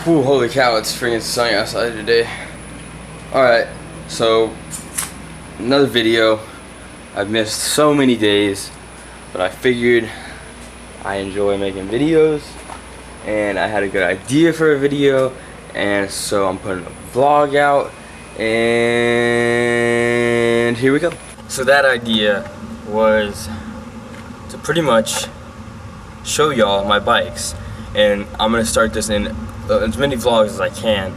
Whew, holy cow, it's freaking sunny outside today. Alright, so another video. I've missed so many days, but I figured I enjoy making videos and I had a good idea for a video, and so I'm putting a vlog out, and here we go. So that idea was to pretty much show y'all my bikes, and I'm gonna start this in as many vlogs as I can.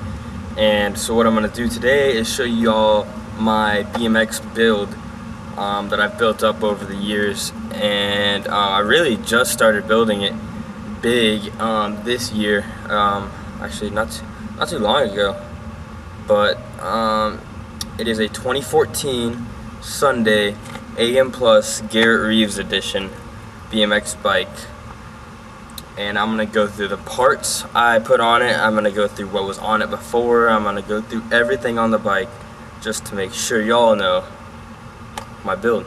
And so what I'm gonna do today is show y'all my BMX build that I've built up over the years, and I really just started building it big this year, actually not too long ago, but it is a 2014 Sunday AM Plus Garrett Reeves edition BMX bike, and I'm gonna go through the parts I put on it. I'm gonna go through what was on it before. I'm gonna go through everything on the bike just to make sure y'all know my build.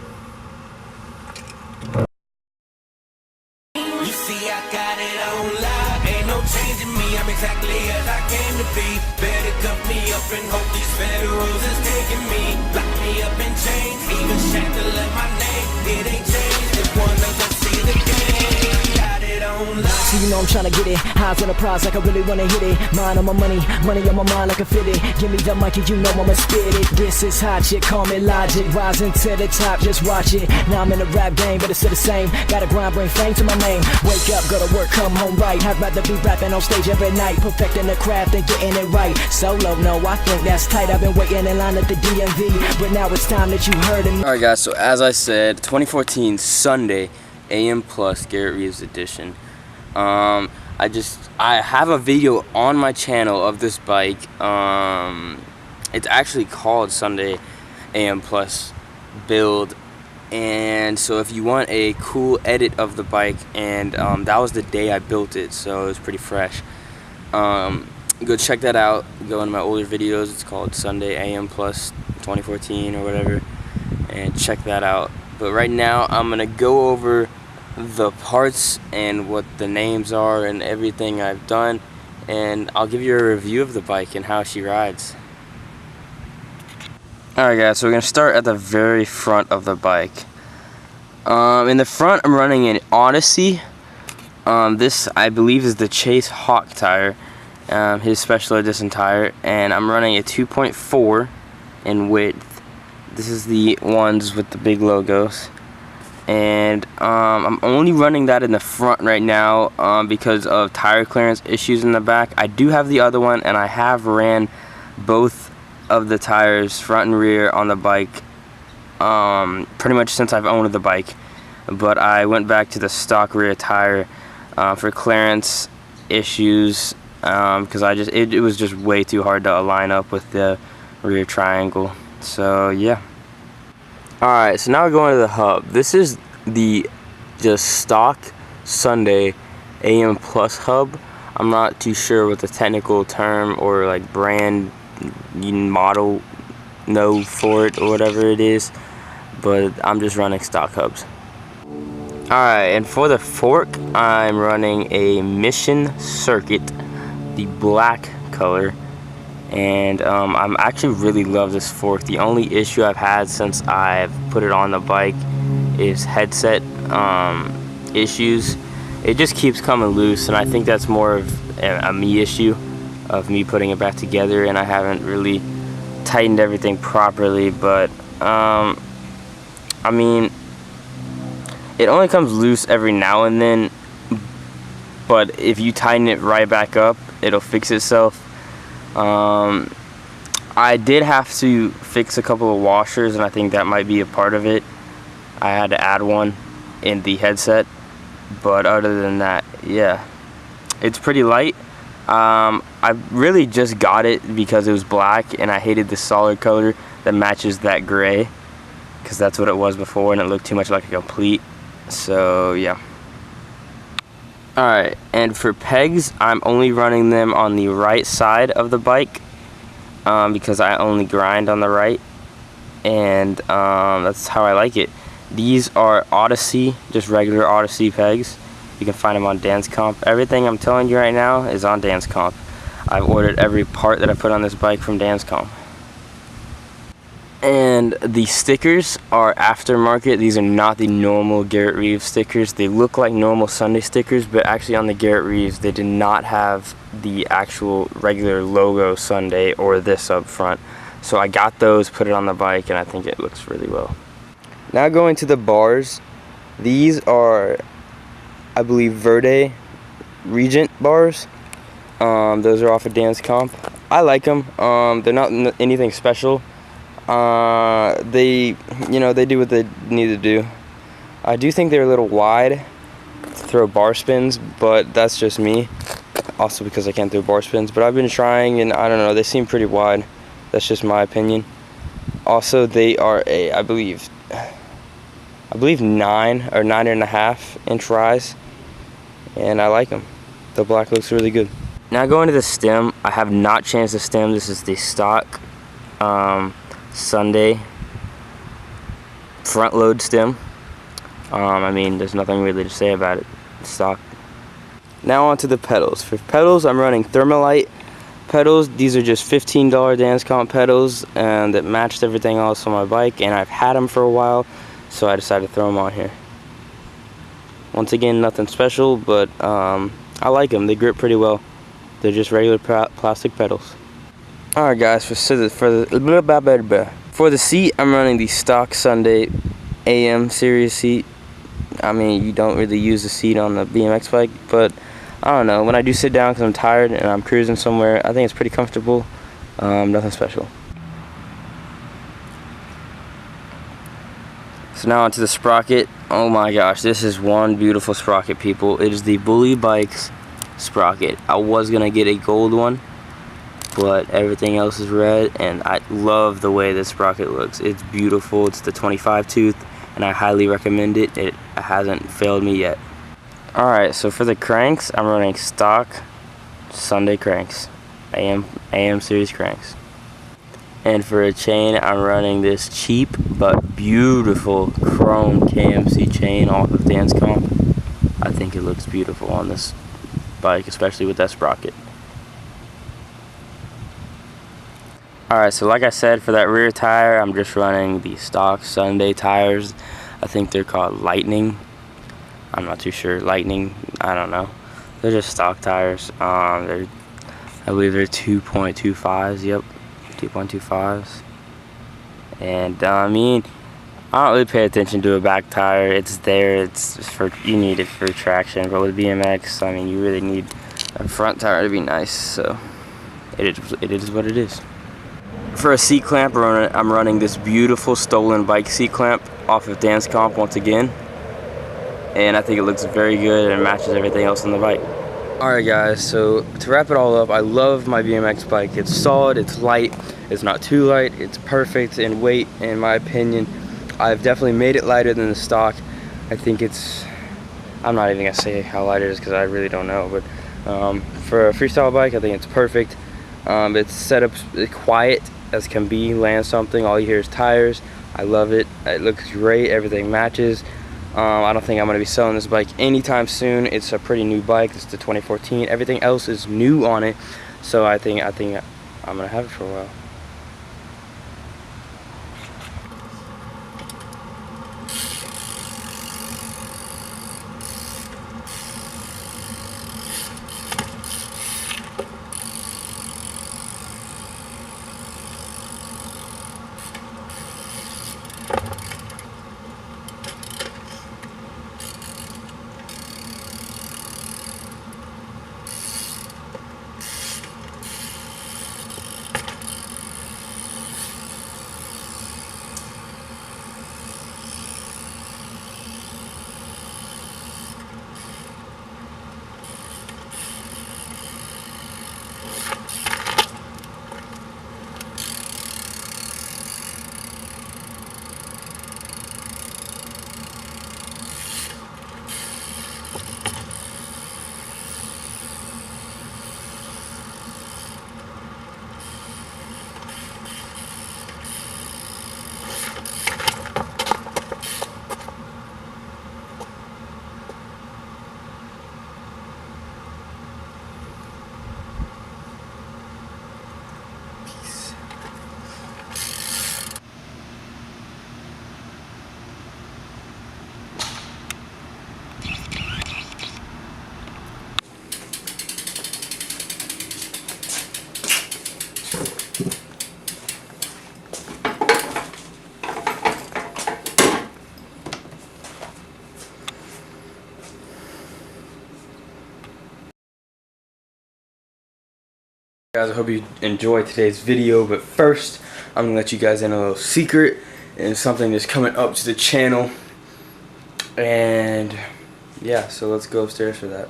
You see, I got it on live. Ain't no changing me. I'm exactly as I came to be. Better cuff me up and hope these federals is taking me. Lock me up in chains. Even shackle up my name. It ain't changed. If one of us see the game, got it on live. So you know I'm tryna get it, highs on the prize like I really wanna hit it. Mind on my money, money on my mind like a fitted. Give me the mic and you know I'ma spit it. This is hot shit, call me logic. Rising to the top, just watch it. Now I'm in the rap game, but it's still the same. Gotta grind, bring fame to my name. Wake up, go to work, come home right. I'd rather be rapping on stage every night, perfecting the craft and getting it right. Solo, no, I think that's tight. I've been waiting in line at the DMV, but now it's time that you heard it. Alright guys, so as I said, 2014 Sunday AM Plus Garrett Reeves edition. I have a video on my channel of this bike. It's actually called Sunday AM Plus Build, and so if you want a cool edit of the bike, and that was the day I built it, so it was pretty fresh. Go check that out. Go into my older videos. It's called Sunday AM Plus 2014 or whatever, and check that out. But right now I'm gonna go over the parts and what the names are and everything I've done, and I'll give you a review of the bike and how she rides. Alright guys, so we're gonna start at the very front of the bike. In the front I'm running an Odyssey. This I believe is the Chase Hawk tire, his special edition tire, and I'm running a 2.4 in width. This is the ones with the big logos, and I'm only running that in the front right now because of tire clearance issues in the back. I do have the other one, and I have ran both of the tires, front and rear, on the bike pretty much since I've owned the bike, but I went back to the stock rear tire for clearance issues because it was just way too hard to align up with the rear triangle. So yeah. Alright, so now we're going to the hub. This is the just stock Sunday AM Plus hub. I'm not too sure what the technical term or like brand model know for it or whatever it is, but I'm just running stock hubs. Alright, and for the fork I'm running a Mission Circuit, the black color. And I'm actually really love this fork. The only issue I've had since I've put it on the bike is headset issues. It just keeps coming loose, and I think that's more of a me issue of me putting it back together, and I haven't really tightened everything properly. But I mean, it only comes loose every now and then, but if you tighten it right back up, it'll fix itself. I did have to fix a couple of washers, and I think that might be a part of it. I had to add one in the headset, but other than that, yeah, it's pretty light. I really just got it because it was black, and I hated the solid color that matches that gray, because that's what it was before, and it looked too much like a complete. So yeah. Alright, and for pegs, I'm only running them on the right side of the bike because I only grind on the right, and that's how I like it. These are Odyssey, just regular Odyssey pegs. You can find them on Dance Comp. Everything I'm telling you right now is on Dance Comp. I've ordered every part that I put on this bike from Danscom. And the stickers are aftermarket. These are not the normal Garrett Reeves stickers. They look like normal Sunday stickers, but actually on the Garrett Reeves they did not have the actual regular logo Sunday or this up front. So I got those, put it on the bike, and I think it looks really well. Now going to the bars. These are, I believe, Verde Regent bars. Those are off of Danscom. I like them. They're not anything special. They do what they need to do. I do think they're a little wide to throw bar spins, but that's just me. Also because I can't throw bar spins, but I've been trying, and I don't know, they seem pretty wide. That's just my opinion. Also, they are I believe 9 or 9.5 inch rise, and I like them. The black looks really good. Now going to the stem, I have not changed the stem. This is the stock Sunday front load stem. I mean, there's nothing really to say about it. It's stock. Now onto the pedals. For pedals, I'm running Thermalite pedals. These are just $15 Danscom pedals, and that matched everything else on my bike, and I've had them for a while, so I decided to throw them on here. Once again, nothing special, but I like them. They grip pretty well. They're just regular plastic pedals. Alright guys, for the seat, I'm running the stock Sunday AM series seat. I mean, you don't really use the seat on the BMX bike, but I don't know, when I do sit down because I'm tired and I'm cruising somewhere, I think it's pretty comfortable. Nothing special. So now onto the sprocket. Oh my gosh, this is one beautiful sprocket, people. It is the Bully Bikes sprocket. I was gonna get a gold one, but everything else is red, and I love the way this sprocket looks. It's beautiful. It's the 25 tooth, and I highly recommend it. It hasn't failed me yet. Alright, so for the cranks, I'm running stock Sunday cranks, AM series cranks. And for a chain, I'm running this cheap but beautiful chrome KMC chain off of Danscom. I think it looks beautiful on this bike, especially with that sprocket. Alright, so like I said, for that rear tire, I'm just running the stock Sunday tires. I think they're called Lightning. I'm not too sure. Lightning, I don't know. They're just stock tires. I believe they're 2.25s. Yep, 2.25s. And I mean, I don't really pay attention to a back tire. It's there. It's for, you need it for traction. But with BMX, I mean, you really need a front tire to be nice. So it is what it is. For a seat clamp, I'm running this beautiful stolen bike seat clamp off of Danscom once again, and I think it looks very good and matches everything else on the bike. Alright guys, so to wrap it all up, I love my BMX bike. It's solid, it's light, it's not too light, it's perfect in weight in my opinion. I've definitely made it lighter than the stock. I think it's, I'm not even gonna say how light it is because I really don't know, but for a freestyle bike, I think it's perfect. It's set up quiet as can be. Land something, all you hear is tires. I love it. It looks great. Everything matches. I don't think I'm going to be selling this bike anytime soon. It's a pretty new bike. It's the 2014. Everything else is new on it, so I think I'm going to have it for a while. Guys, I hope you enjoyed today's video, but first I'm gonna let you guys in a little secret and something that's coming up to the channel. And yeah, so let's go upstairs for that.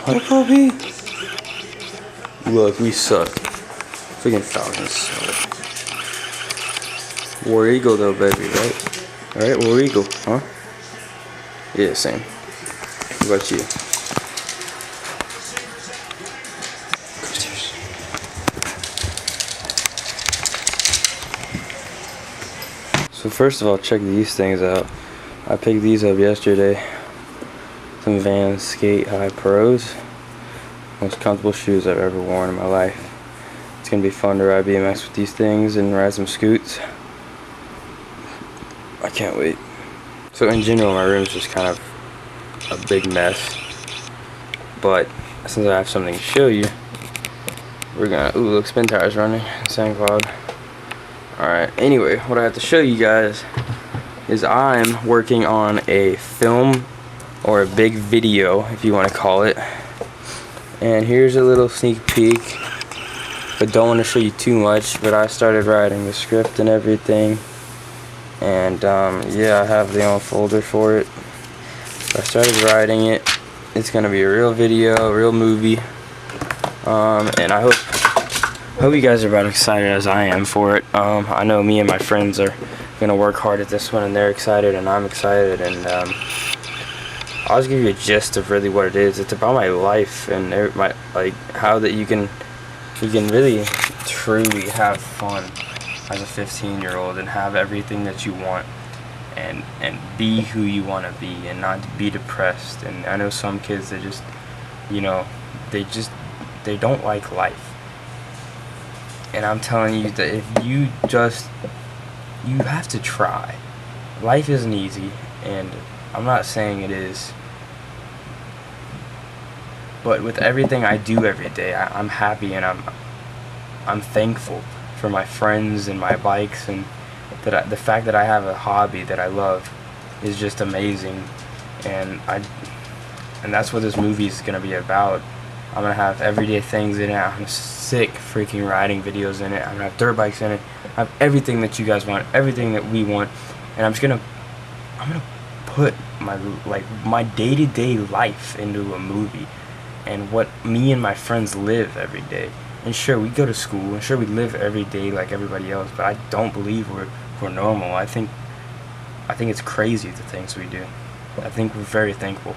Hi, puppy. Look, we suck. Freaking Falcons suck. War Eagle though, baby, right? Alright, War Eagle, huh? Yeah, same. What about you? So first of all, check these things out. I picked these up yesterday. Some Vans Skate High Pros. Most comfortable shoes I've ever worn in my life. It's gonna be fun to ride BMX with these things and ride some scoots. I can't wait. So in general, my room's just kind of a big mess. But since I have something to show you, we're gonna, ooh, look, spin tires running, sand cloud. Alright, anyway, what I have to show you guys is I'm working on a film or a big video, if you want to call it. And here's a little sneak peek, but don't want to show you too much. But I started writing the script and everything, and yeah, I have the own folder for it. I started writing it. It's gonna be a real video, a real movie, and I hope you guys are about excited as I am for it. I know me and my friends are gonna work hard at this one, and they're excited, and I'm excited, and I'll just give you a gist of really what it is. It's about my life and like how that you can really truly have fun as a 15-year-old and have everything that you want and be who you want to be and not be depressed. And I know some kids that just, you know, they don't like life. And I'm telling you that if you have to try. Life isn't easy, and I'm not saying it is, but with everything I do every day, I'm happy, and I'm thankful for my friends and my bikes, and that the fact that I have a hobby that I love is just amazing. And that's what this movie is gonna be about. I'm gonna have everyday things in it. I'm sick freaking riding videos in it. I'm gonna have dirt bikes in it. I have everything that you guys want, everything that we want, and I'm gonna put my day-to-day life into a movie, and what me and my friends live every day. And sure, we go to school, and sure, we live every day like everybody else, but I don't believe we're normal. I think it's crazy the things we do. I think we're very thankful.